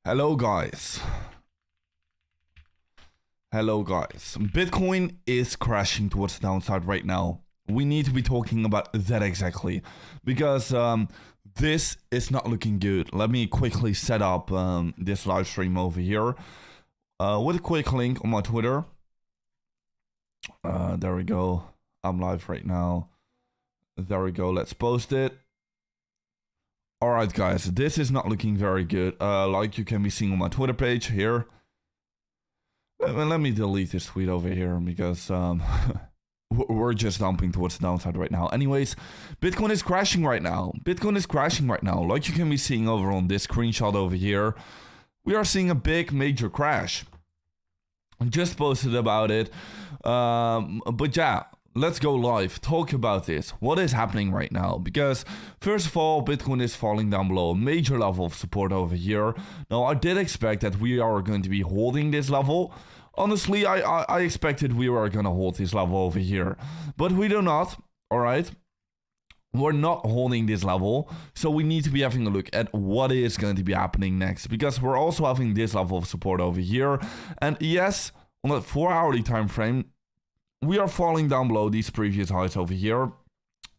Hello guys. Hello guys. Bitcoin is crashing towards the downside right now. We need to be talking about that exactly because this is not looking good. Let me quickly set up this live stream over here with a quick link on my Twitter. There we go. I'm live right now. There we go. Let's post it. Alright guys, this is not looking very good, like you can be seeing on my Twitter page here. Let me delete this tweet over here because we're just dumping towards the downside right now. Anyways, Bitcoin is crashing right now. Bitcoin is crashing right now, like you can be seeing over on this screenshot over here. We are seeing a big major crash. I just posted about it, but yeah. Let's go live, talk about this. What is happening right now? Because first of all, Bitcoin is falling down below a major level of support over here. Now, I did expect that we are going to be holding this level. Honestly, I expected we were going to hold this level over here. But we do not, all right? We're not holding this level. So we need to be having a look at what is going to be happening next. Because we're also having this level of support over here. And yes, on a 4-hourly time frame, we are falling down below these previous highs over here.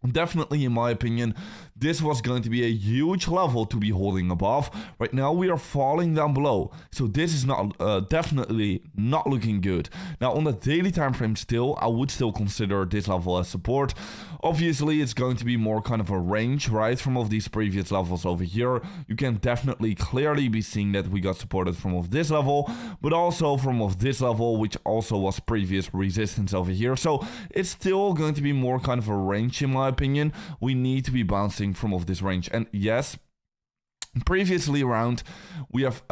Definitely, in my opinion, this was going to be a huge level to be holding above. Right now, we are falling down below. So this is not definitely not looking good. Now, on the daily time frame still, I would still consider this level as support. Obviously, it's going to be more kind of a range, right, from of these previous levels over here. You can definitely clearly be seeing that we got supported from of this level, but also from of this level, which also was previous resistance over here. So it's still going to be more kind of a range in my opinion. We need to be bouncing from of this range. And yes, previously around we have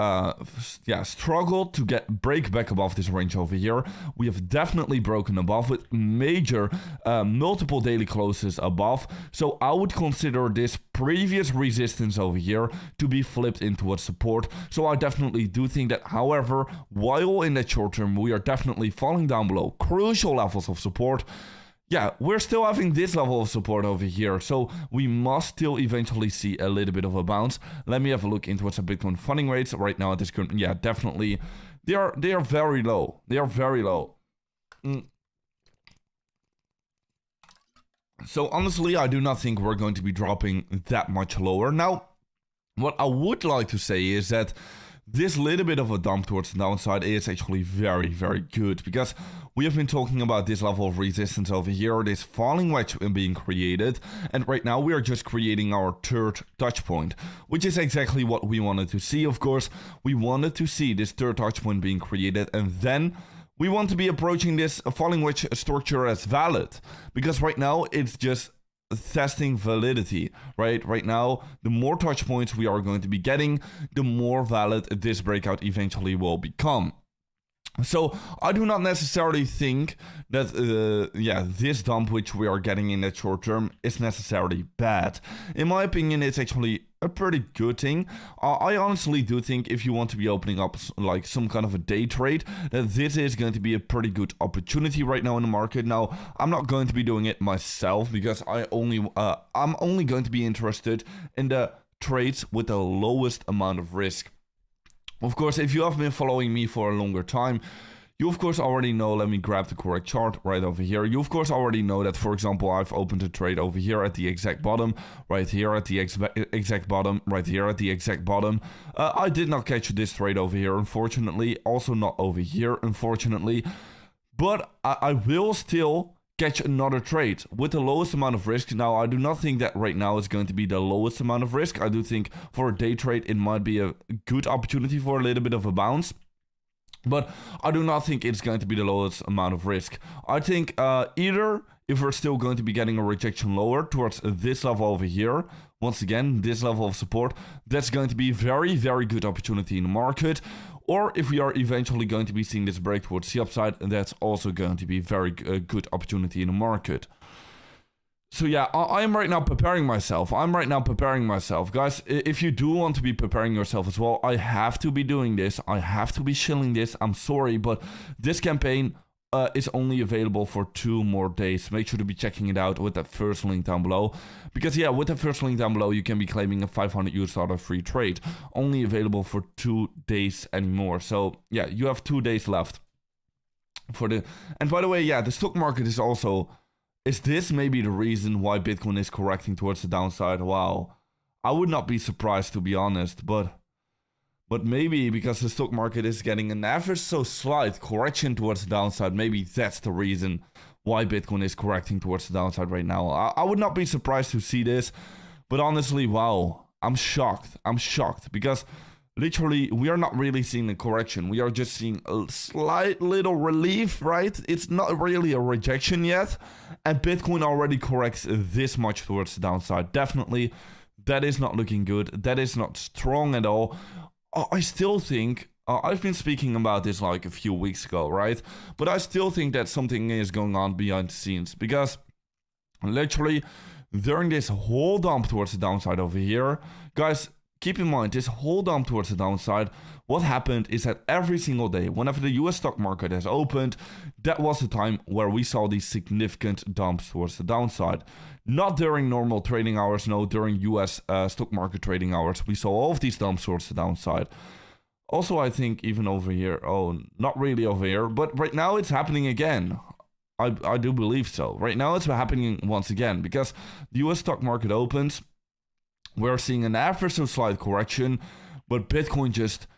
struggled to break back above this range over here. We have definitely broken above with major multiple daily closes above. So I would consider this previous resistance over here to be flipped into a support. So I definitely do think that, however, while in the short term we are definitely falling down below crucial levels of support, yeah, we're still having this level of support over here, so we must still eventually see a little bit of a bounce. Let me have a look into what's the Bitcoin funding rates right now at this current. Yeah, definitely, they are very low. They are very low. So honestly, I do not think we're going to be dropping that much lower. Now, what I would like to say is that this little bit of a dump towards the downside is actually very, very good, because we have been talking about this level of resistance over here, this falling wedge being created, and right now we are just creating our third touch point, which is exactly what we wanted to see. Of course, we wanted to see this third touch point being created, and then we want to be approaching this falling wedge structure as valid, because right now it's just testing validity, right? Right now, the more touch points we are going to be getting, the more valid this breakout eventually will become. So I do not necessarily think that this dump which we are getting in the short term is necessarily bad. In my opinion, it's actually a pretty good thing. I honestly do think if you want to be opening up like some kind of a day trade, that this is going to be a pretty good opportunity right now in the market. Now, I'm not going to be doing it myself because I'm only going to be interested in the trades with the lowest amount of risk. Of course, if you have been following me for a longer time, you of course already know, let me grab the correct chart right over here. You of course already know that, for example, I've opened a trade over here at the exact bottom, right here at the exact bottom, right here at the exact bottom. I did not catch this trade over here, unfortunately. Also not over here, unfortunately. But I will still catch another trade with the lowest amount of risk. Now, I do not think that right now is going to be the lowest amount of risk. I do think for a day trade, it might be a good opportunity for a little bit of a bounce. But I do not think it's going to be the lowest amount of risk. I think either if we're still going to be getting a rejection lower towards this level over here, once again, this level of support, that's going to be very, very good opportunity in the market. Or if we are eventually going to be seeing this break towards the upside, that's also going to be very good opportunity in the market. So yeah, I am right now preparing myself. Guys, if you do want to be preparing yourself as well, I have to be doing this. I have to be shilling this. I'm sorry, but this campaign is only available for 2 more days. Make sure to be checking it out with that first link down below. Because yeah, with the first link down below, you can be claiming a $500 free trade. Only available for 2 days anymore. So yeah, you have 2 days left. And by the way, yeah, the stock market is also... Is this maybe the reason why Bitcoin is correcting towards the downside? Wow. I would not be surprised, to be honest, but maybe because the stock market is getting an ever so slight correction towards the downside, maybe that's the reason why Bitcoin is correcting towards the downside right now. I would not be surprised to see this, but honestly, wow, I'm shocked. I'm shocked because literally we are not really seeing a correction. We are just seeing a slight little relief, right? It's not really a rejection yet, and Bitcoin already corrects this much towards the downside. Definitely, that is not looking good. That is not strong at all. I still think, I've been speaking about this like a few weeks ago, right? But I still think that something is going on behind the scenes because literally during this whole dump towards the downside over here, guys, keep in mind this whole dump towards the downside, what happened is that every single day, whenever the US stock market has opened, that was the time where we saw these significant dumps towards the downside. Not during normal trading hours, no, during US stock market trading hours. We saw all of these dumps towards the downside. Also, I think even over here, oh, not really over here, but right now it's happening again. I do believe so. Right now it's happening once again because the US stock market opens. We're seeing an ever so slight correction, but Bitcoin just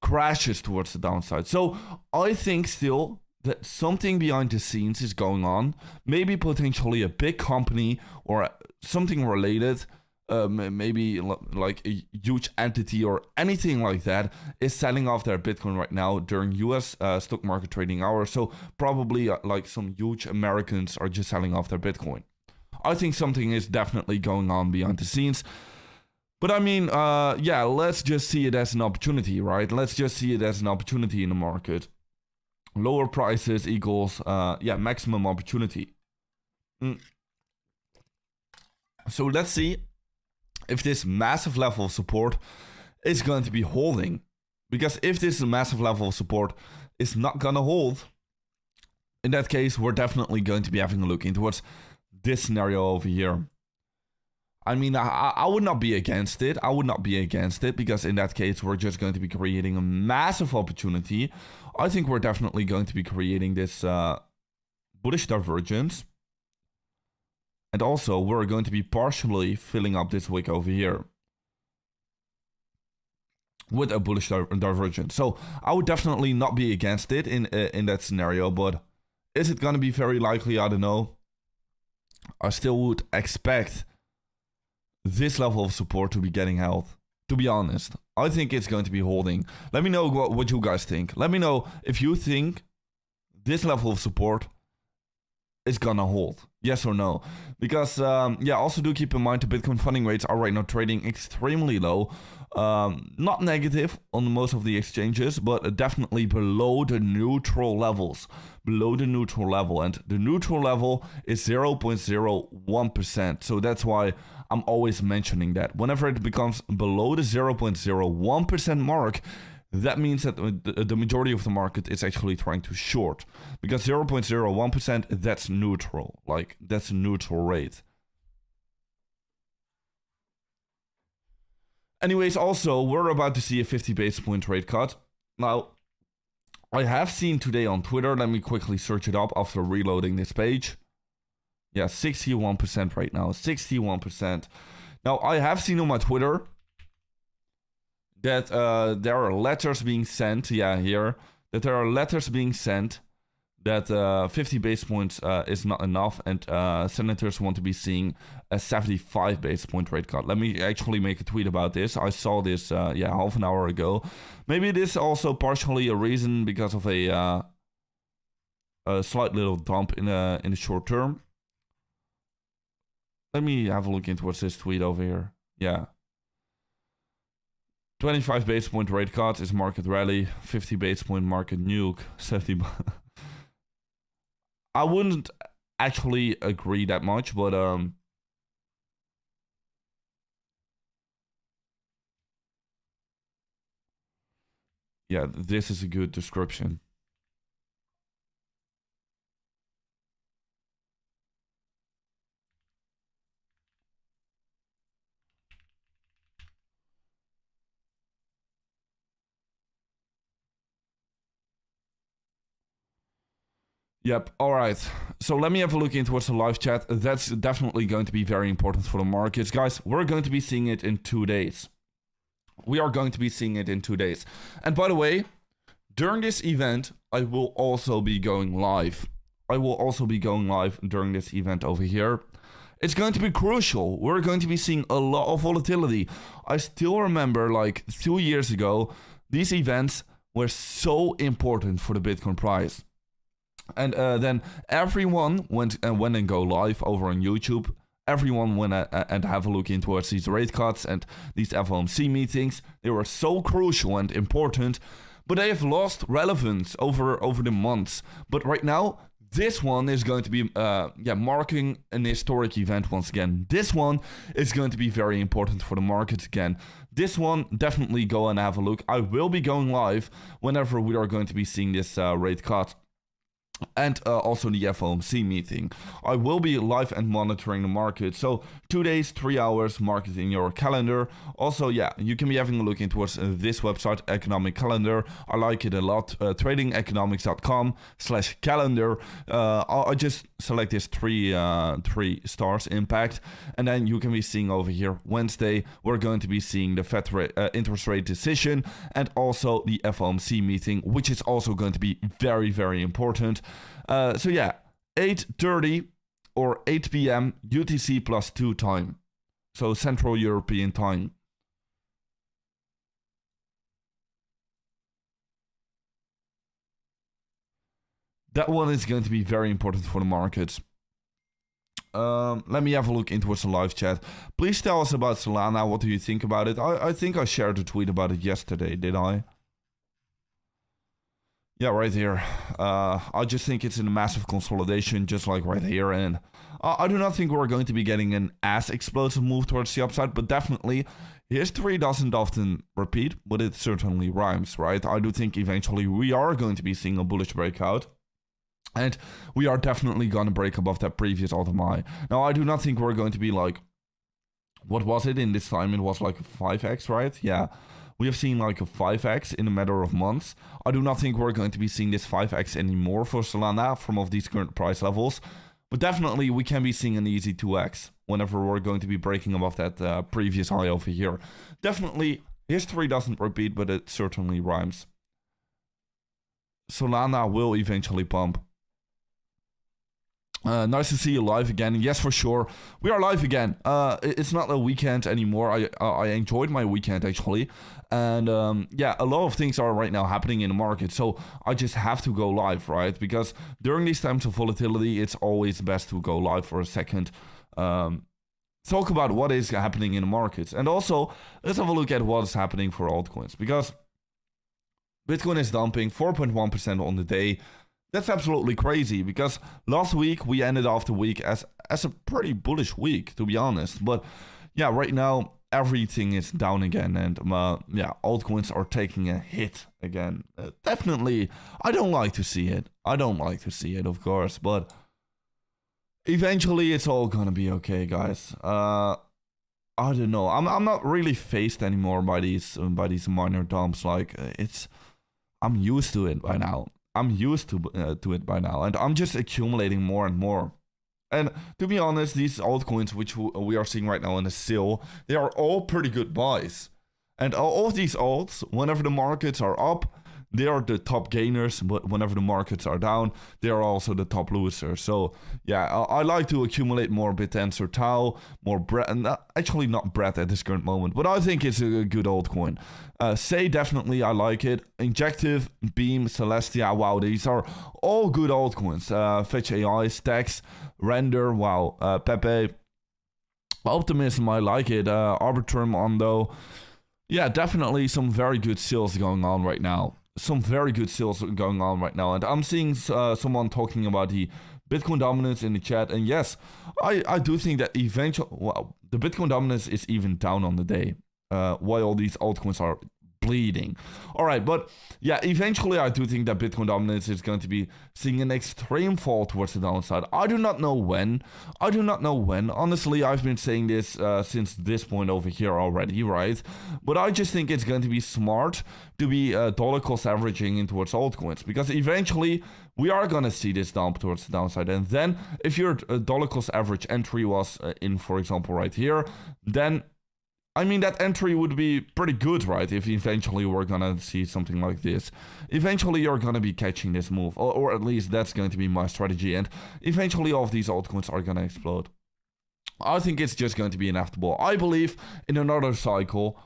crashes towards the downside. So I think still that something behind the scenes is going on. Maybe potentially a big company or something related, maybe like a huge entity or anything like that is selling off their Bitcoin right now during US stock market trading hours. So probably like some huge Americans are just selling off their Bitcoin. I think something is definitely going on behind the scenes. But I mean, yeah, let's just see it as an opportunity, right? Let's just see it as an opportunity in the market. Lower prices equals, yeah, maximum opportunity. So let's see if this massive level of support is going to be holding. Because if this massive level of support is not going to hold, in that case, we're definitely going to be having a look into towards this scenario over here. I mean, I would not be against it. I would not be against it because in that case, we're just going to be creating a massive opportunity. I think we're definitely going to be creating this bullish divergence. And also, we're going to be partially filling up this wick over here with a bullish divergence. So I would definitely not be against it in that scenario. But is it going to be very likely? I don't know. I still would expect this level of support to be getting held. To be honest, I think it's going to be holding. Let me know what you guys think. Let me know if you think this level of support is gonna hold. Yes or no? Because, yeah, also do keep in mind the Bitcoin funding rates are right now trading extremely low. Not negative on most of the exchanges, but definitely below the neutral levels. Below the neutral level. And the neutral level is 0.01%. So that's why I'm always mentioning that. Whenever it becomes below the 0.01% mark, that means that the majority of the market is actually trying to short. Because 0.01%, that's neutral. Like, that's a neutral rate. Anyways, also, we're about to see a 50 basis point rate cut. Now, I have seen today on Twitter, let me quickly search it up after reloading this page. Yeah, 61% right now, 61%. Now, I have seen on my Twitter that there are letters being sent, yeah, here, that there are letters being sent that 50 basis points is not enough and senators want to be seeing a 75 basis point rate cut. Let me actually make a tweet about this. I saw this, yeah, half an hour ago. Maybe it is also partially a reason because of a slight little dump in the short term. Let me have a look into what's this tweet over here. Yeah. 25 basis point rate cut is market rally. 50 basis point market nuke. 70. I wouldn't actually agree that much, but yeah, this is a good description. Yep, alright. So let me have a look into what's the live chat. That's definitely going to be very important for the markets. Guys, we're going to be seeing it in 2 days. We are going to be seeing it in 2 days. And by the way, during this event, I will also be going live. I will also be going live during this event over here. It's going to be crucial. We're going to be seeing a lot of volatility. I still remember like 2 years ago, these events were so important for the Bitcoin price. And then everyone went and go live over on YouTube. Everyone went and have a look into these rate cuts and these FOMC meetings. They were so crucial and important, but they have lost relevance over the months. But right now, this one is going to be marking an historic event once again. This one is going to be very important for the markets again. This one, definitely go and have a look. I will be going live whenever we are going to be seeing this rate cut. And also the FOMC meeting. I will be live and monitoring the market. So 2 days, 3 hours, mark it in your calendar. Also, yeah, you can be having a look into this website, Economic Calendar. I like it a lot. tradingeconomics.com/calendar. I just select this three stars impact. And then you can be seeing over here, Wednesday, we're going to be seeing the Fed interest rate decision and also the FOMC meeting, which is also going to be very, very important. So yeah, 8:30 or 8 p.m. UTC +2 time. So Central European time. That one is going to be very important for the markets. Let me have a look into what's the live chat. Please tell us about Solana. What do you think about it? I think I shared a tweet about it yesterday, did I? Yeah, right here. I just think it's in a massive consolidation, just like right here. And I do not think we're going to be getting an as explosive move towards the upside, but definitely history doesn't often repeat, but it certainly rhymes, right? I do think eventually we are going to be seeing a bullish breakout. And we are definitely going to break above that previous all-time high. Now, I do not think we're going to be like, what was it in this time? It was like a 5x, right? Yeah. We have seen like a 5x in a matter of months. I do not think we're going to be seeing this 5x anymore for Solana from of these current price levels. But definitely we can be seeing an easy 2x whenever we're going to be breaking above that previous high over here. Definitely, history doesn't repeat, but it certainly rhymes. Solana will eventually pump. Nice to see you live again. Yes, for sure. We are live again. It's not a weekend anymore. I enjoyed my weekend, actually. And yeah, a lot of things are right now happening in the market. So I just have to go live, right? Because during these times of volatility, it's always best to go live for a second. Talk about what is happening in the markets. And also, let's have a look at what is happening for altcoins. Because Bitcoin is dumping 4.1% on the day. That's absolutely crazy because last week we ended off the week as a pretty bullish week, to be honest. But yeah, right now everything is down again, and yeah, altcoins are taking a hit again. Definitely, I don't like to see it. I don't like to see it, of course, but eventually it's all gonna be okay, guys. I don't know. I'm not really phased anymore by these minor dumps. Like I'm used to it by now. I'm used to it by now, and I'm just accumulating more and more. And to be honest, these altcoins which we are seeing right now in the sale, they are all pretty good buys. And all of these alts, whenever the markets are up, they are the top gainers, but whenever the markets are down, they are also the top losers. So yeah, I like to accumulate more BitTensor Tau, more bread, and actually not bread at this current moment, but I think it's a good altcoin. Say definitely, I like it. Injective, Beam, Celestia, wow, these are all good altcoins. Fetch AI, Stacks, Render, wow, Pepe, Optimism, I like it. Arbitrum, Ondo. Yeah, definitely some very good sales going on right now. And I'm seeing someone talking about the Bitcoin dominance in the chat. And yes, I do think that eventually, well, the Bitcoin dominance is even down on the day. While all these altcoins are bleeding. All right, but yeah, eventually I do think that Bitcoin dominance is going to be seeing an extreme fall towards the downside. I do not know when. Honestly, I've been saying this since this point over here already, right? But I just think it's going to be smart to be dollar cost averaging in towards altcoins, because eventually we are going to see this dump towards the downside. And then if your dollar cost average entry was in, for example, right here, then I mean, that entry would be pretty good, right? If eventually we're gonna see something like this. Eventually you're gonna be catching this move, or at least that's going to be my strategy, and eventually all of these altcoins are gonna explode. I think it's just going to be inevitable. I believe in another cycle.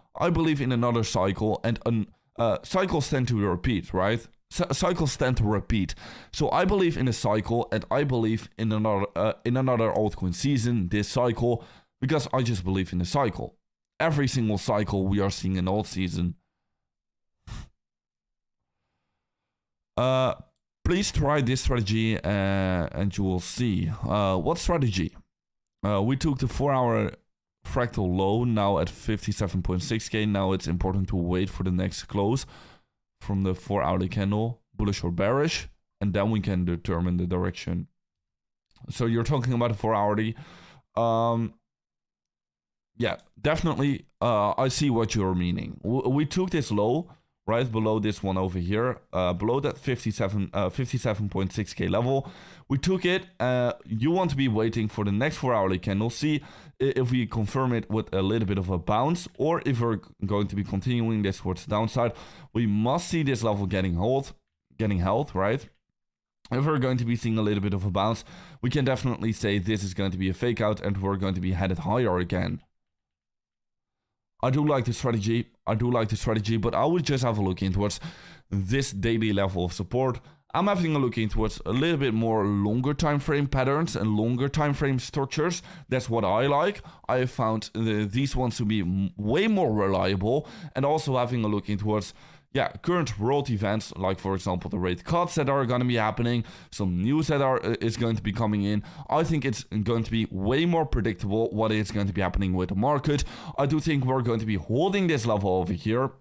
And cycles tend to repeat, right? Cycles tend to repeat. So I believe in a cycle, and I believe in another altcoin season, this cycle, because I just believe in the cycle. Every single cycle we are seeing an alt season. Please try this strategy and you will see. What strategy? We took the 4-hour fractal low, now at 57.6k. Now it's important to wait for the next close from the 4-hourly candle, bullish or bearish, and then we can determine the direction. So you're talking about a 4-hourly. Yeah, definitely. I see what you're meaning. We took this low right below this one over here, below that 57.6k level. We took it. You want to be waiting for the next 4-hourly candle. See if we confirm it with a little bit of a bounce, or if we're going to be continuing this towards the downside. We must see this level getting held, right? If we're going to be seeing a little bit of a bounce, we can definitely say this is going to be a fake out and we're going to be headed higher again. I do like the strategy, but I would just have a look in towards this daily level of support. I'm having a look in towards a little bit more longer time frame patterns and longer time frame structures. That's what I like. I have found these ones to be way more reliable, and also having a look in towards current world events, like for example the rate cuts that are going to be happening, some news that is going to be coming in. I think it's going to be way more predictable what is going to be happening with the market. I do think we're going to be holding this level over here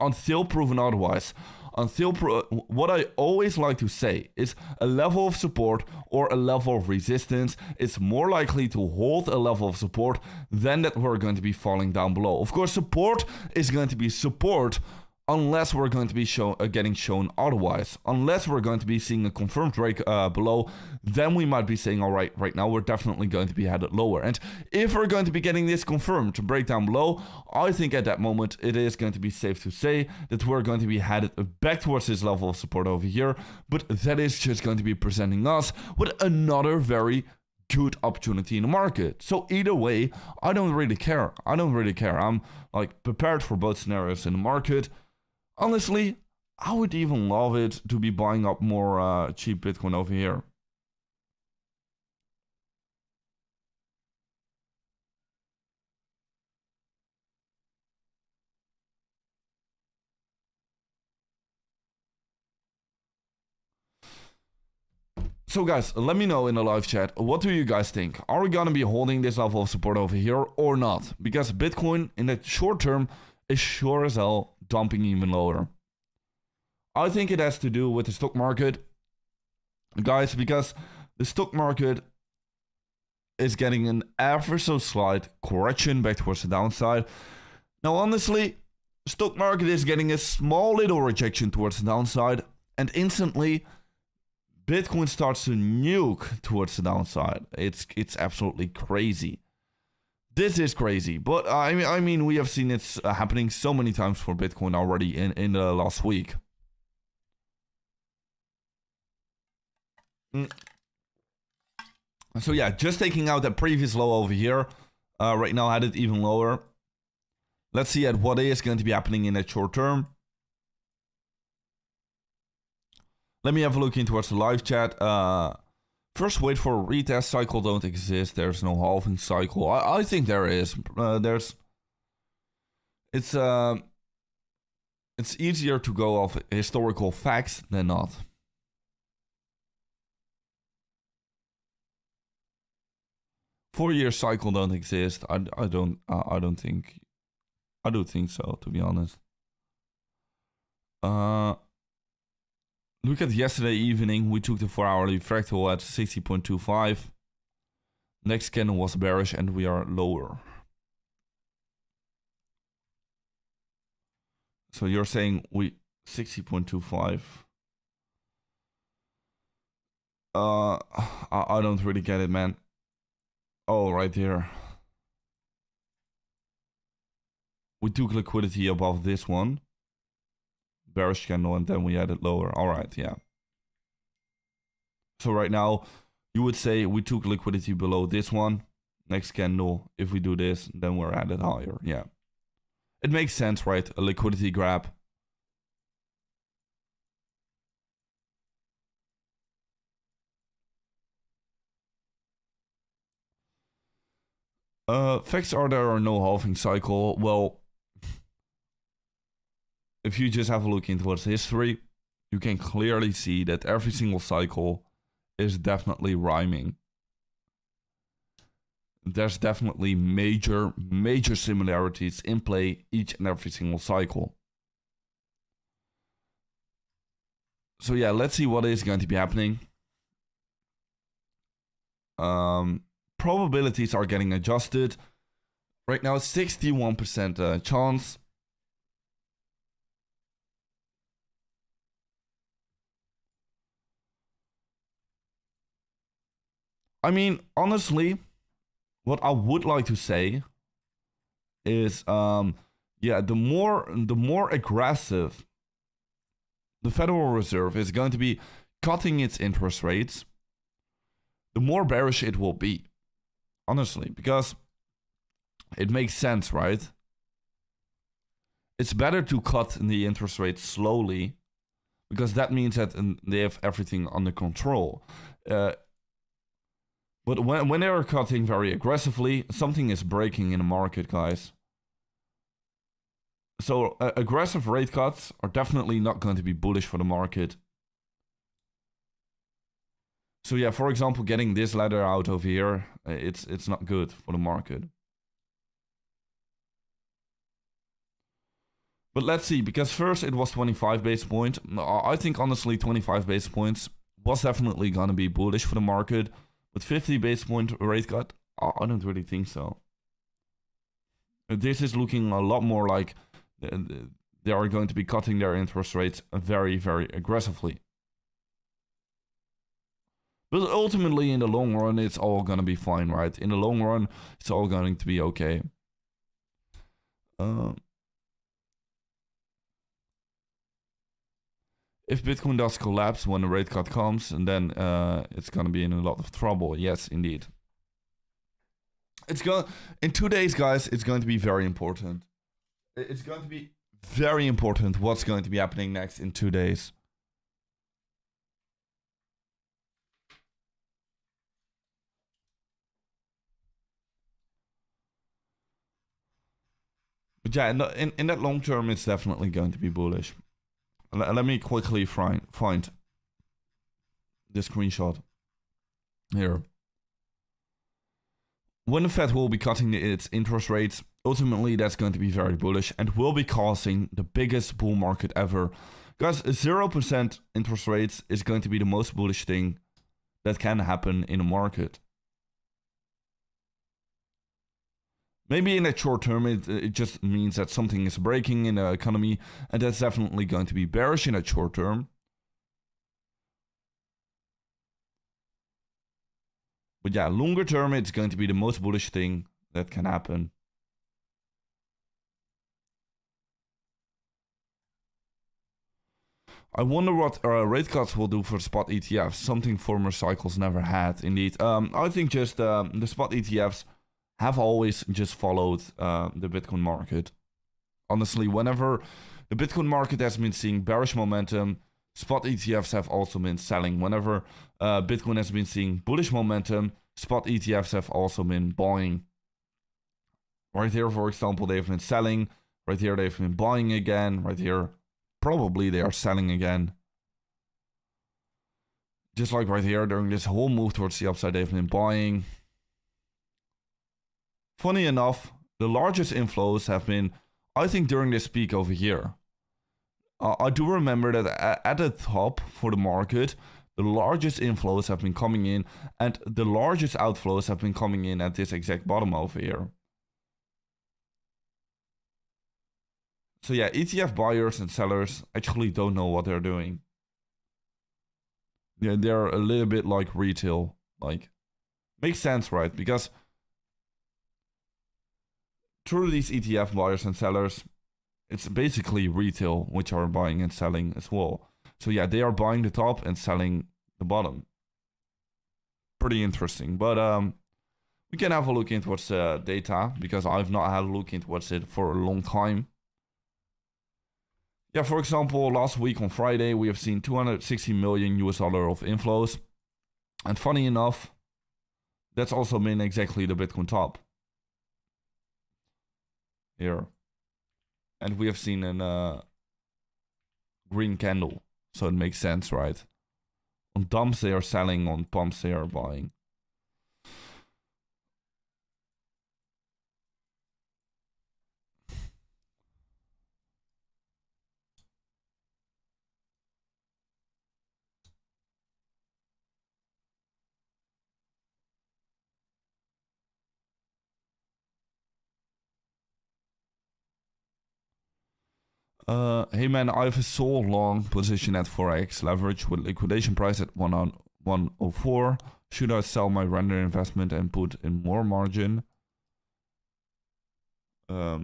until proven otherwise. What I always like to say is a level of support or a level of resistance is more likely to hold a level of support than that we're going to be falling down below. Of course, support is going to be support unless we're going to be getting shown otherwise. Unless we're going to be seeing a confirmed break below, then we might be saying, all right, right now we're definitely going to be headed lower. And if we're going to be getting this confirmed to break down below, I think at that moment it is going to be safe to say that we're going to be headed back towards this level of support over here. But that is just going to be presenting us with another very good opportunity in the market. So either way, I don't really care. I'm like prepared for both scenarios in the market. Honestly, I would even love it to be buying up more cheap Bitcoin over here. So guys, let me know in the live chat, what do you guys think? Are we gonna be holding this level of support over here or not? Because Bitcoin in the short term is sure as hell dumping even lower. I think it has to do with the stock market, guys, because the stock market is getting an ever so slight correction back towards the downside. Now, honestly, stock market is getting a small little rejection towards the downside, and instantly Bitcoin starts to nuke towards the downside. It's absolutely crazy. This is crazy, but I mean we have seen it happening so many times for Bitcoin already in the last week. So yeah, just taking out that previous low over here, right now had it even lower. Let's see at what is going to be happening in that short term. Let me have a look in towards the live chat. First, wait for a retest cycle. Don't exist. There's no halving cycle. I think there is. It's easier to go off historical facts than not. Four-year cycle don't exist. I don't think so, to be honest. Look at yesterday evening. We took the 4-hourly fractal at 60.25. Next candle was bearish and we are lower. So you're saying we 60.25. I don't really get it, man. Oh, right here. We took liquidity above this one. Bearish candle, and then we had it lower. All right, yeah. So right now, you would say we took liquidity below this one. Next candle, if we do this, then we're at it higher. Yeah. It makes sense, right? A liquidity grab. Facts are there are no halving cycle. Well, if you just have a look into what's history, you can clearly see that every single cycle is definitely rhyming. There's definitely major similarities in play each and every single cycle. So yeah, let's see what is going to be happening. Probabilities are getting adjusted. Right now, 61% chance. I mean, honestly, what I would like to say is, yeah, the more aggressive the Federal Reserve is going to be cutting its interest rates, the more bearish it will be. Honestly, because it makes sense, right? It's better to cut the interest rate slowly, because that means that they have everything under control. But when they are cutting very aggressively, something is breaking in the market, guys. So aggressive rate cuts are definitely not going to be bullish for the market. So yeah, for example, getting this ladder out over here, it's not good for the market. But let's see, because first it was 25 basis points. I think honestly 25 basis points was definitely going to be bullish for the market. But 50 basis point rate cut, I don't really think so. This is looking a lot more like they are going to be cutting their interest rates very aggressively. But ultimately, in the long run, it's all going to be fine, right? In the long run, it's all going to be okay. If Bitcoin does collapse when the rate cut comes, and then it's going to be in a lot of trouble. Yes, indeed. In 2 days, guys, it's going to be very important. It's going to be very important what's going to be happening next in 2 days. But yeah, in that long term, it's definitely going to be bullish. Let me quickly find the screenshot here. When the Fed will be cutting its interest rates, ultimately that's going to be very bullish and will be causing the biggest bull market ever. Guys, 0% interest rates is going to be the most bullish thing that can happen in a market. Maybe in that short term, it just means that something is breaking in the economy, and that's definitely going to be bearish in that short term. But yeah, longer term, it's going to be the most bullish thing that can happen. I wonder what rate cuts will do for spot ETFs, something former cycles never had, indeed. I think just the spot ETFs have always just followed the Bitcoin market. Honestly, whenever the Bitcoin market has been seeing bearish momentum, spot ETFs have also been selling. Whenever Bitcoin has been seeing bullish momentum, spot ETFs have also been buying. Right here, for example, they've been selling. Right here, they've been buying again. Right here, probably they are selling again. Just like right here, during this whole move towards the upside, they've been buying. Funny enough, the largest inflows have been, I think, during this peak over here. I do remember that at the top for the market, the largest inflows have been coming in and the largest outflows have been coming in at this exact bottom over here. So yeah, ETF buyers and sellers actually don't know what they're doing. Yeah, they're a little bit like retail. Like, makes sense, right? Because through these ETF buyers and sellers, it's basically retail which are buying and selling as well. So yeah, they are buying the top and selling the bottom. Pretty interesting. But we can have a look into what's data, because I've not had a look into what's it for a long time. Yeah, for example, last week on Friday, we have seen 260 million US dollar of inflows. And funny enough, that's also been exactly the Bitcoin top. Here. And we have seen a green candle. So it makes sense, right? On dumps they are selling, on pumps they are buying. Hey man, I have a so long position at 4x leverage with liquidation price at 104. Should I sell my render investment and put in more margin? I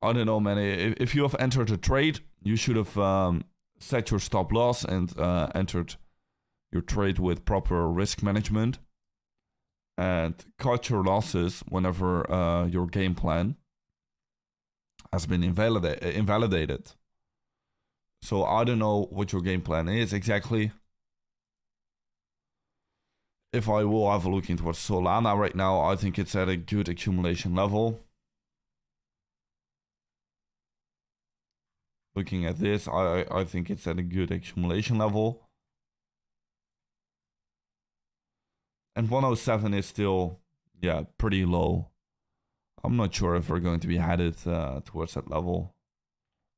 don't know, man. If you have entered a trade, you should have set your stop loss and entered your trade with proper risk management and cut your losses whenever your game plan has been invalidated. So I don't know what your game plan is exactly. If I will have a look into what Solana right now, I think it's at a good accumulation level. Looking at this, I think it's at a good accumulation level. And 107 is still, yeah, pretty low. I'm not sure if we're going to be headed towards that level.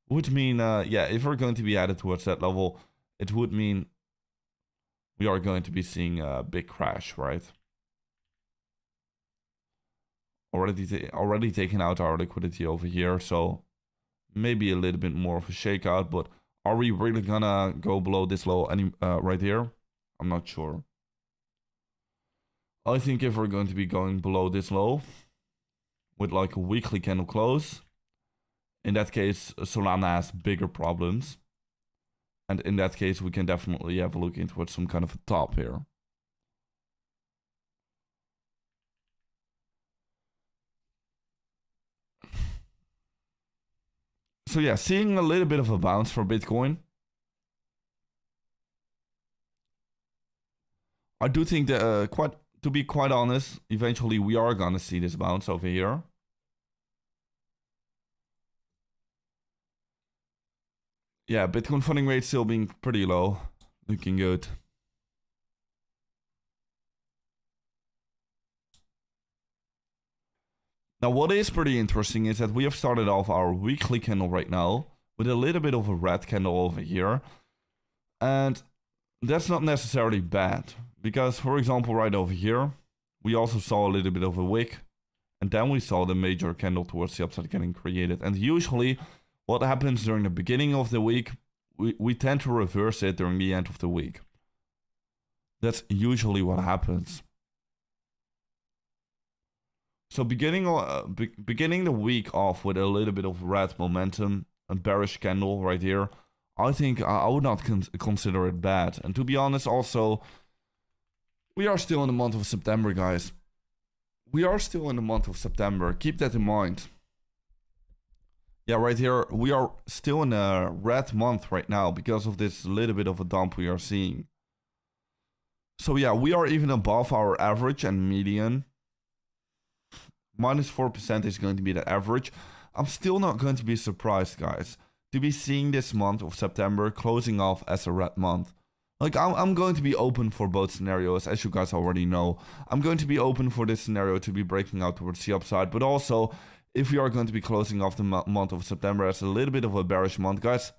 Would mean, yeah, if we're going to be headed towards that level, it would mean we are going to be seeing a big crash, right? Already taking out our liquidity over here, so maybe a little bit more of a shakeout. But are we really gonna go below this low right here? I'm not sure. I think if we're going to be going below this low, with like a weekly candle close, in that case, Solana has bigger problems. And in that case, we can definitely have a look into some kind of a top here. So yeah, seeing a little bit of a bounce for Bitcoin. I do think that, to be quite honest, eventually we are gonna see this bounce over here. Yeah, Bitcoin funding rate still being pretty low. Looking good. Now, what is pretty interesting is that we have started off our weekly candle right now with a little bit of a red candle over here. And that's not necessarily bad, because, for example, right over here, we also saw a little bit of a wick. And then we saw the major candle towards the upside getting created. And usually, what happens during the beginning of the week, we tend to reverse it during the end of the week. That's usually what happens. So beginning the week off with a little bit of red momentum, a bearish candle right here, I think I would not consider it bad. And to be honest, also, we are still in the month of September, guys. We are still in the month of September. Keep that in mind. Yeah, right here, we are still in a red month right now because of this little bit of a dump we are seeing. So yeah, we are even above our average and median. Minus 4% is going to be the average. I'm still not going to be surprised, guys, to be seeing this month of September closing off as a red month. Like, I'm going to be open for both scenarios, as you guys already know. I'm going to be open for this scenario to be breaking out towards the upside, but also, if we are going to be closing off the month of September as a little bit of a bearish month, guys,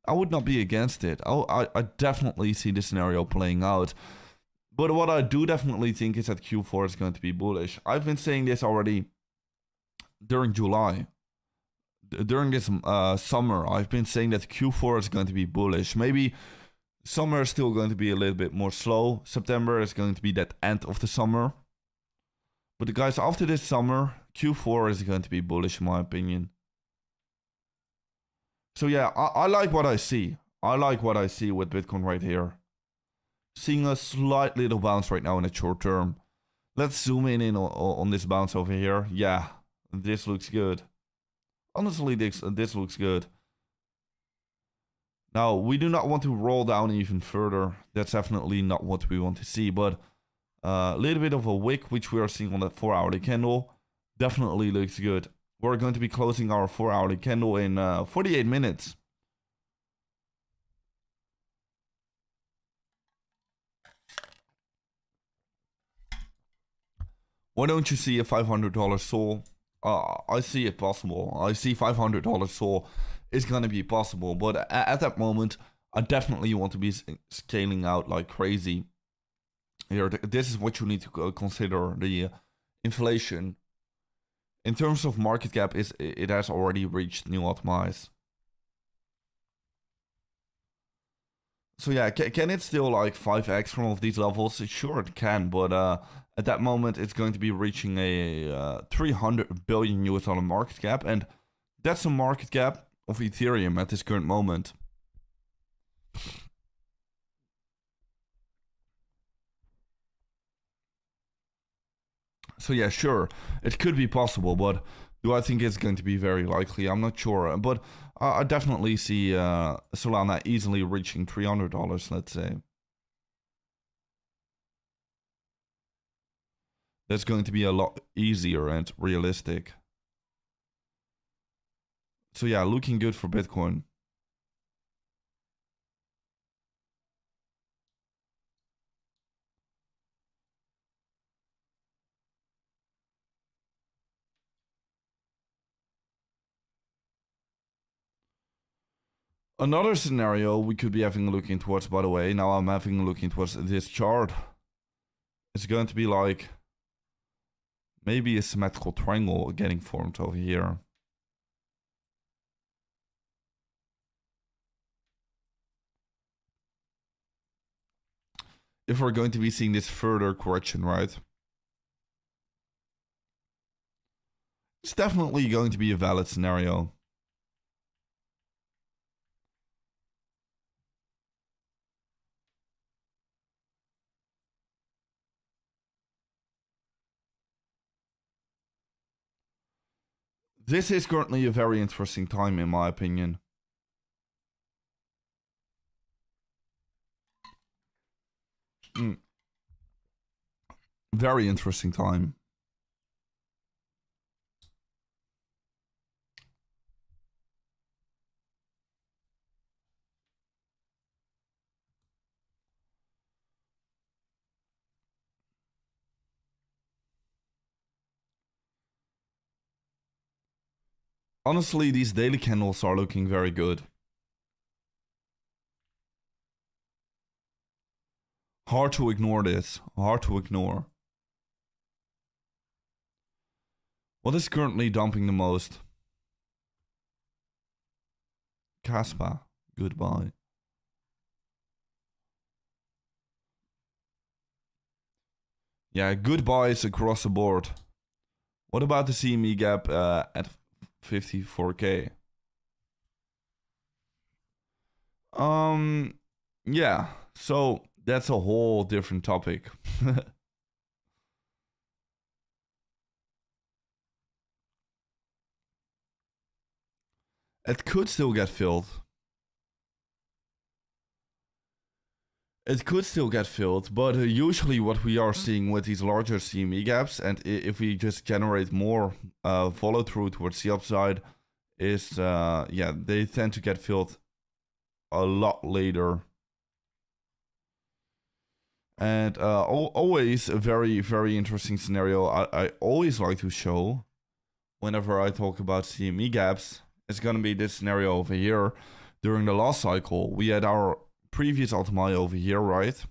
I would not be against it. I definitely see the scenario playing out. But what I do definitely think is that Q4 is going to be bullish. I've been saying this already during July. During this summer, I've been saying that Q4 is going to be bullish. Maybe summer is still going to be a little bit more slow. September is going to be that end of the summer. But guys, after this summer, Q4 is going to be bullish in my opinion. So yeah, I like what I see. I like what I see with Bitcoin right here. Seeing a slight little bounce right now in the short term. Let's zoom in on this bounce over here. Yeah, this looks good. Honestly, this looks good. Now, we do not want to roll down even further. That's definitely not what we want to see. But a little bit of a wick, which we are seeing on that 4-hourly candle, definitely looks good. We're going to be closing our 4-hourly candle in 48 minutes. Why don't you see a $500 SOL? I see it possible. I see $500 SOL is going to be possible. But at that moment, I definitely want to be scaling out like crazy. Here, this is what you need to consider. The inflation. In terms of market cap, it has already reached new all-time highs. So yeah, can it still like 5x from of these levels? Sure, it can, but at that moment, it's going to be reaching a 300 billion US dollar market cap, and that's a market cap of Ethereum at this current moment. So yeah, sure, it could be possible, but do I think it's going to be very likely? I'm not sure, but I definitely see Solana easily reaching $300, let's say. That's going to be a lot easier and realistic. So yeah, looking good for Bitcoin. Another scenario we could be having a look in towards, by the way, now I'm having a look in towards this chart. It's going to be like maybe a symmetrical triangle getting formed over here. If we're going to be seeing this further correction, right? It's definitely going to be a valid scenario. This is currently a very interesting time, in my opinion. Very interesting time. Honestly, these daily candles are looking very good. Hard to ignore this. Hard to ignore. What is currently dumping the most? Caspa. Goodbye. Yeah, goodbyes across the board. What about the CME gap at 54K? Yeah, so that's a whole different topic. It could still get filled. It could still get filled, but usually what we are seeing with these larger CME gaps, and if we just generate more follow through towards the upside, is yeah, they tend to get filled a lot later. And always a very, very interesting scenario I always like to show whenever I talk about CME gaps. It's going to be this scenario over here. during the last cycle, we had our previous Altcoin over here, right?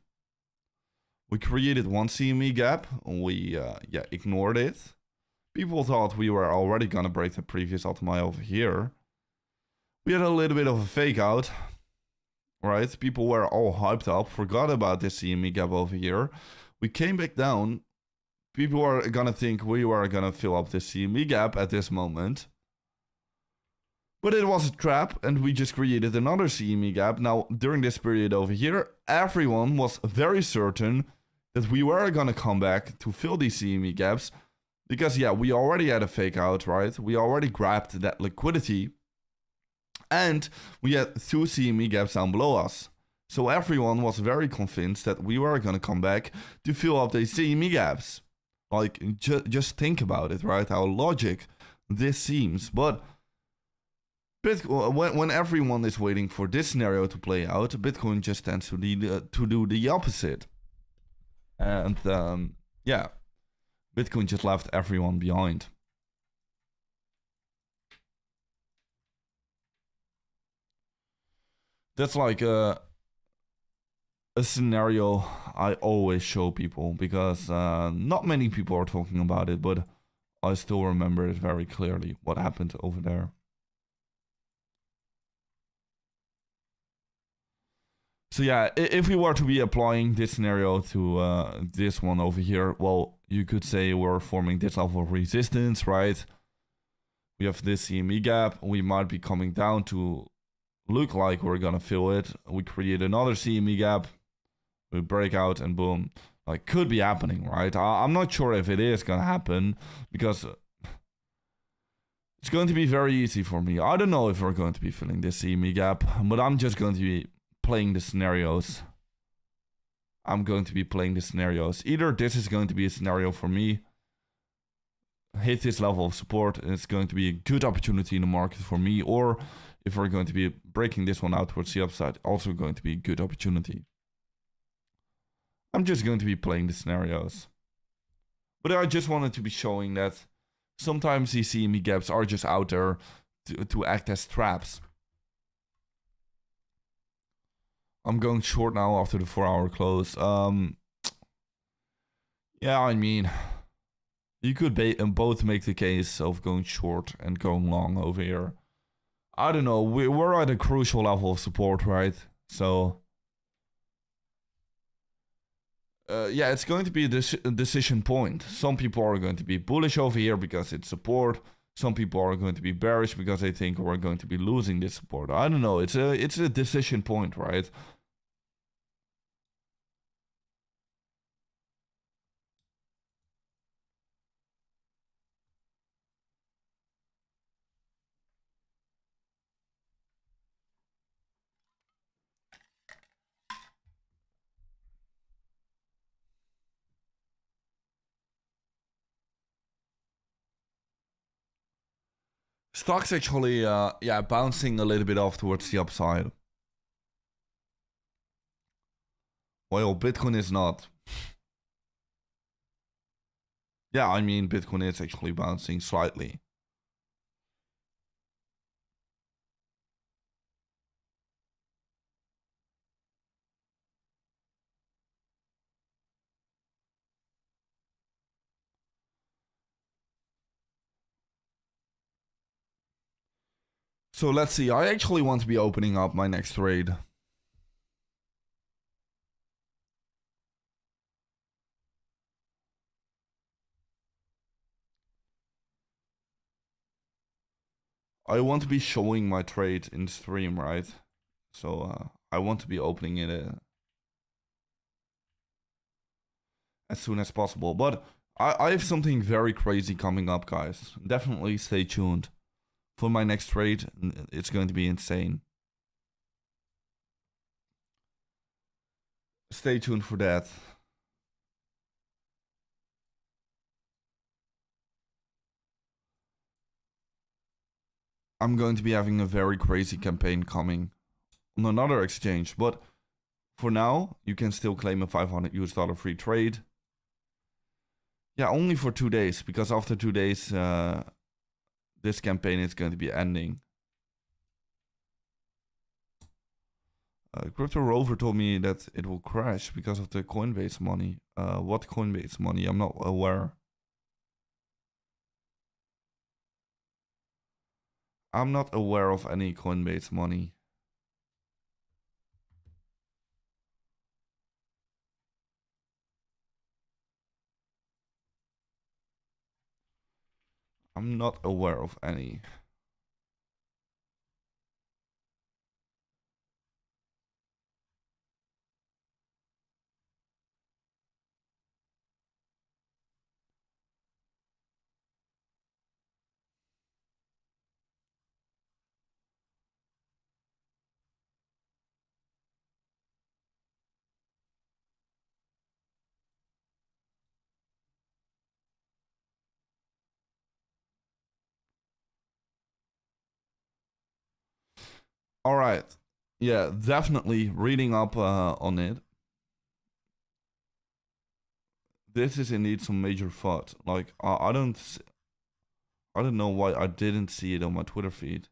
We created one CME gap, we ignored it. People thought we were already gonna break the previous Altcoin over here. We had a little bit of a fake out, right? People were all hyped up, forgot about this CME gap over here. We came back down. People are gonna think we were gonna fill up the CME gap at this moment. But it was a trap, and we just created another CME gap. Now, during this period over here, everyone was very certain that we were gonna come back to fill these CME gaps. Because, yeah, we already had a fake out, right? We already grabbed that liquidity. And we had 2 CME gaps down below us. So everyone was very convinced that we were gonna come back to fill up these CME gaps. Like, just think about it, right? How logic this seems. But Bitcoin, when everyone is waiting for this scenario to play out, Bitcoin just tends to do the opposite. And yeah, Bitcoin just left everyone behind. That's like a scenario I always show people, because not many people are talking about it, but I still remember it very clearly, what happened over there. So yeah, if we were to be applying this scenario to this one over here, well, you could say we're forming this level of resistance, right? We have this CME gap. We might be coming down to look like we're gonna fill it. We create another CME gap. We break out and boom. Like, could be happening, right? I'm not sure if it is gonna happen, because it's going to be very easy for me. I don't know if we're going to be filling this CME gap, but I'm just going to be playing the scenarios. I'm going to be playing the scenarios. Either this is going to be a scenario for me, hit this level of support, and it's going to be a good opportunity in the market for me, or if we're going to be breaking this one out towards the upside, also going to be a good opportunity. I'm just going to be playing the scenarios. But I just wanted to be showing that sometimes these CME gaps are just out there to act as traps. I'm going short now after the 4-hour close. Yeah, I mean, you could both make the case of going short and going long over here. I don't know. We're at a crucial level of support, right? So, yeah, it's going to be a decision point. Some people are going to be bullish over here because it's support. Some people are going to be bearish because they think we're going to be losing this support. I don't know. It's a decision point, right? Stock's actually, yeah, bouncing a little bit off towards the upside. Well, Bitcoin is not. Yeah, I mean, Bitcoin is actually bouncing slightly. So let's see. I actually want to be opening up my next trade. I want to be showing my trade in stream, right? So I want to be opening it as soon as possible. But I have something very crazy coming up, guys. Definitely stay tuned for my next trade. It's going to be insane. Stay tuned for that. I'm going to be having a very crazy campaign coming on another exchange, but for now, you can still claim a $500 free trade. Yeah, only for 2 days, because after 2 days, this campaign is going to be ending. Crypto Rover told me that it will crash because of the Coinbase money. What Coinbase money? I'm not aware. I'm not aware of any Coinbase money. I'm not aware of any. All right. Yeah, definitely reading up on it. This is indeed some major thought. Like I don't know why I didn't see it on my Twitter feed.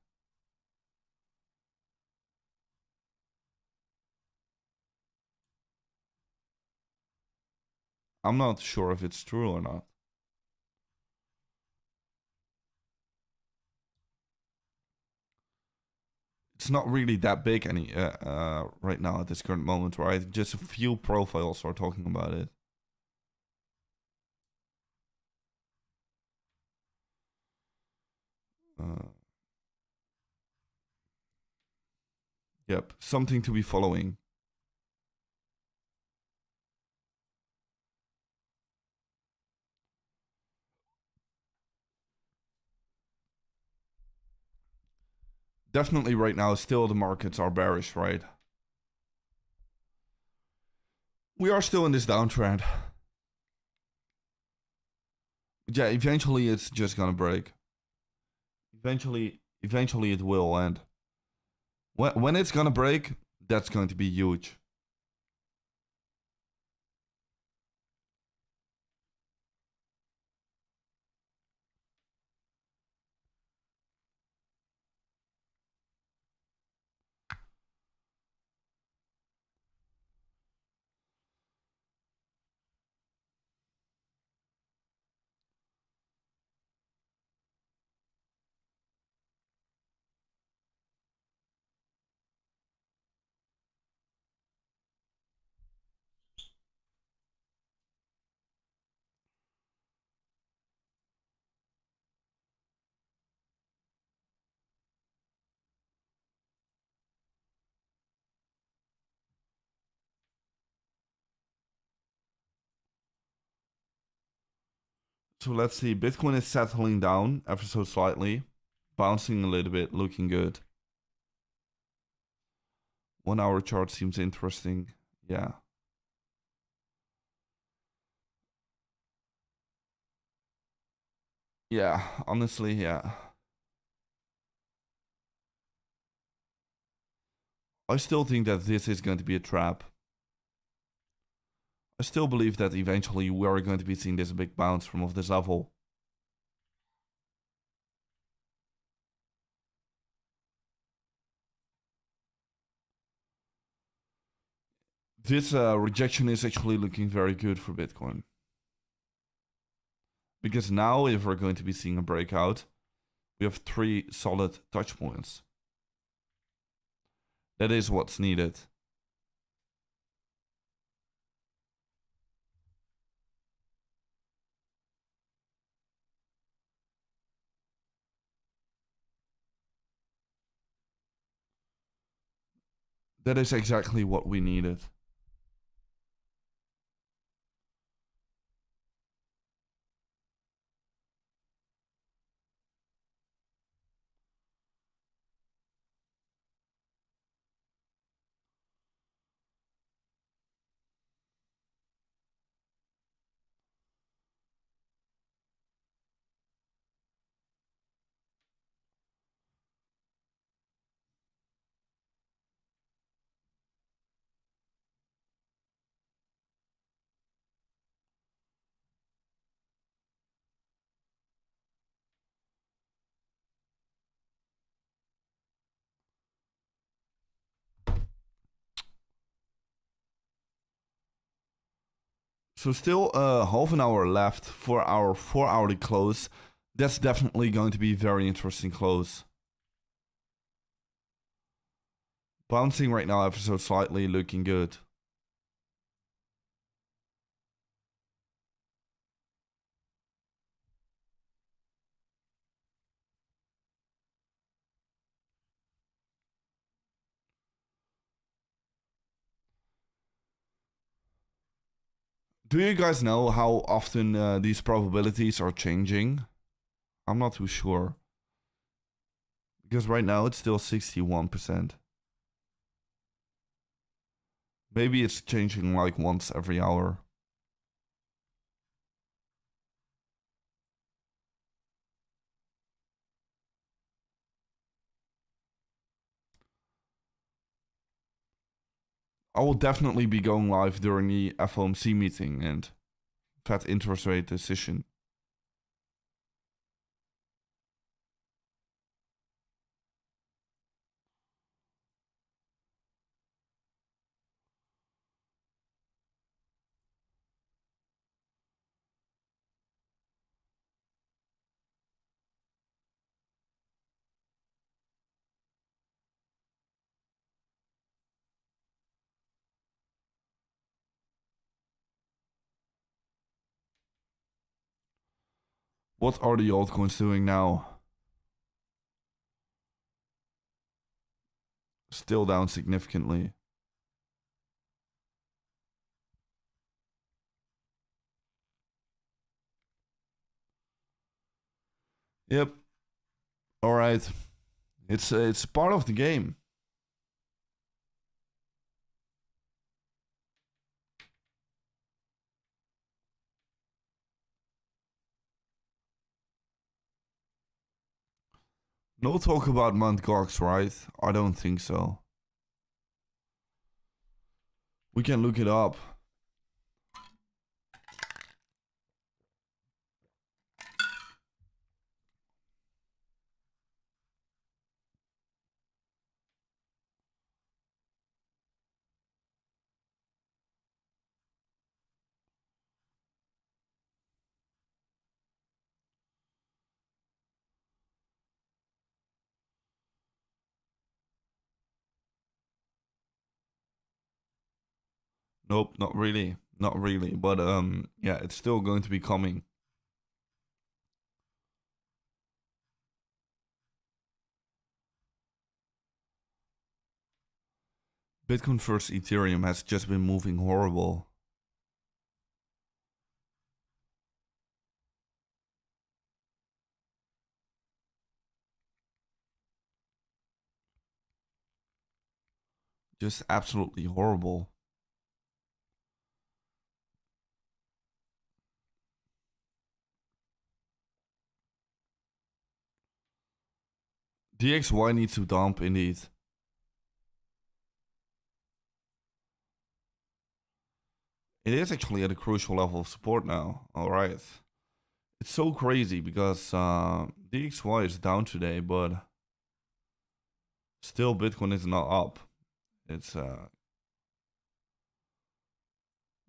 I'm not sure if it's true or not. It's not really that big right now at this current moment, right? Just a few profiles are talking about it. Uh, yep, something to be following. Definitely right now, still the markets are bearish, right? We are still in this downtrend. Yeah, eventually it's just gonna break. Eventually it will end. When it's gonna break, that's going to be huge. So let's see. Bitcoin is settling down ever so slightly, bouncing a little bit, looking good. 1 hour chart seems interesting. Yeah. Yeah, honestly, yeah. I still think that this is going to be a trap. I still believe that eventually we are going to be seeing this big bounce from off this level. This rejection is actually looking very good for Bitcoin. Because now, if we're going to be seeing a breakout, we have 3 solid touch points. That is what's needed. That is exactly what we needed. So still half an hour left for our 4-hourly close. That's definitely going to be a very interesting close. Bouncing right now ever so slightly, looking good. Do you guys know how often these probabilities are changing? I'm not too sure. Because right now it's still 61%. Maybe it's changing like once every hour. I will definitely be going live during the FOMC meeting and Fed interest rate decision. What are the altcoins doing now? Still down significantly. Yep. All right. It's part of the game. No talk about Mt. Gox, right? I don't think so. We can look it up. Nope, not really. Not really. But yeah, it's still going to be coming. Bitcoin versus Ethereum has just been moving horrible. Just absolutely horrible. DXY needs to dump indeed. It is actually at a crucial level of support now. Alright. It's so crazy because DXY is down today, but still Bitcoin is not up. It's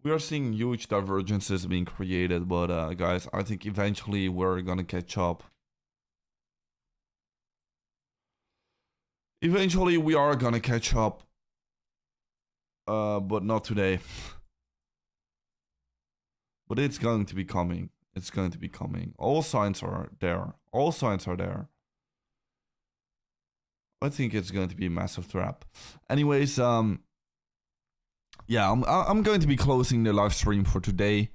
we are seeing huge divergences being created, but guys, I think eventually we're gonna catch up. Eventually we are gonna catch up. But not today. But it's going to be coming. It's going to be coming. All signs are there. All signs are there. I think it's going to be a massive trap. Anyways, yeah, I'm going to be closing the live stream for today.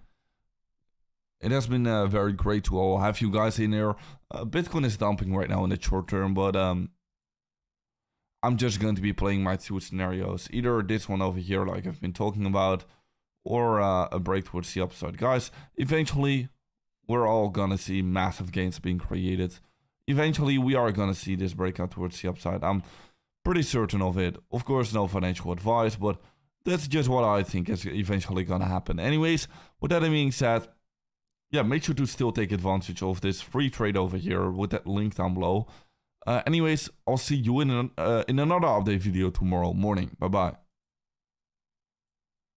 It has been very great to all have you guys in here. Bitcoin is dumping right now in the short term, but I'm just going to be playing my two scenarios. Either this one over here, like I've been talking about, or a break towards the upside. Guys, eventually, we're all gonna see massive gains being created. Eventually, we are gonna see this breakout towards the upside. I'm pretty certain of it. Of course, no financial advice, but that's just what I think is eventually gonna happen. Anyways, with that being said, yeah, make sure to still take advantage of this free trade over here with that link down below. Anyways, I'll see you in another update video tomorrow morning. Bye-bye.